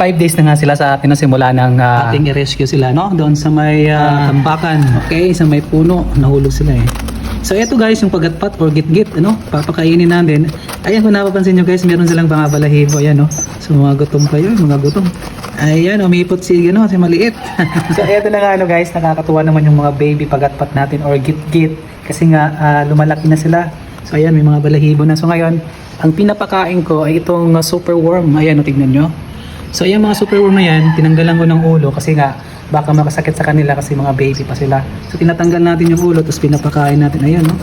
5 days na nga sila sa atin na simula ng ating i-rescue sila, no? Doon sa may tambakan, okay? Sa may puno, nahulog sila eh. So ito guys, yung pagatpat or git-git, ano? Papakainin natin. Ayan, kung napapansin nyo guys, meron silang mga balahibo, ayan, no? So mga gutom pa yun, mga gutom. Ayan, umipot si, si maliit. So ito na nga, ano guys, nakakatuwa naman yung mga baby pagatpat natin or git-git. Kasi nga, lumalaki na sila. So ayan, may mga balahibo na. So ngayon, ang pinapakain ko ay itong super worm. Ayan, o, tignan nyo. So ayan, mga super worm na yan, tinanggalan ko ng ulo kasi nga, baka makasakit sa kanila kasi mga baby pa sila. So tinatanggal natin yung ulo, tapos pinapakain natin. Ayan, no?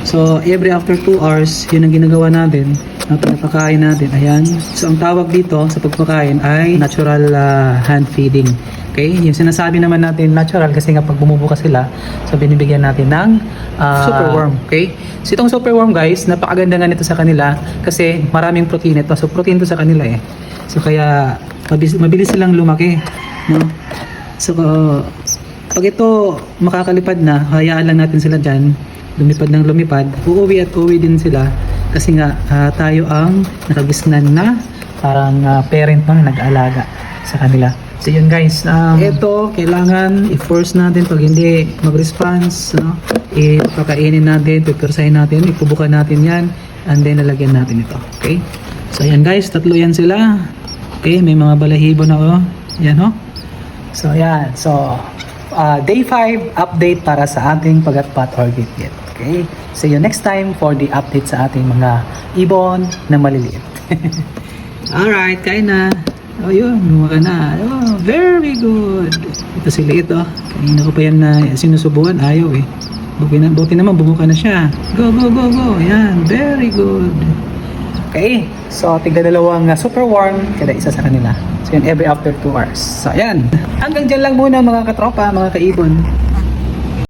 So every after 2 hours, yun ang ginagawa natin. Pinapakain natin. Ayan. So ang tawag dito sa pagpakain ay natural hand feeding. Okay? Yung sinasabi naman natin natural kasi nga pag bumubukas sila, so binibigyan natin ng superworm. Okay? So itong superworm guys, napakaganda nga nito sa kanila kasi maraming protein ito. So protein to sa kanila eh. So kaya mabilis silang lumaki. No? So pag ito makakalipad na, hayaan lang natin sila dyan. Lumipad ng lumipad. Uuwi at uuwi din sila kasi nga tayo ang nakagisnan na parang parent na nag-aalaga sa kanila. So yun guys, ito kailangan i-force natin pag hindi mag-response, no? Ipakainin natin, pipirsahin natin, ipubukan natin yan, and then lalagyan natin ito. Okay? So yan guys, tatlo yan sila. Okay, may mga balahibo na oh. Yan oh. So yan, so day 5 update para sa ating pagatpat or git-git. Okay? See you next time for the update sa ating mga ibon na maliliit. Alright, kain na. Oh, yun, gumawa ka na. Oh, very good. Ito sila ito. Kanina ko pa yan na sinusubukan. Ayaw eh. Buti naman, bumuka na siya. Go, go, go, go. Yan, very good. Okay, so tigda dalawang super warm, kada isa sa kanila. So yun, every after 2 hours. So ayan. Hanggang dyan lang muna mga katropa, mga kaibon.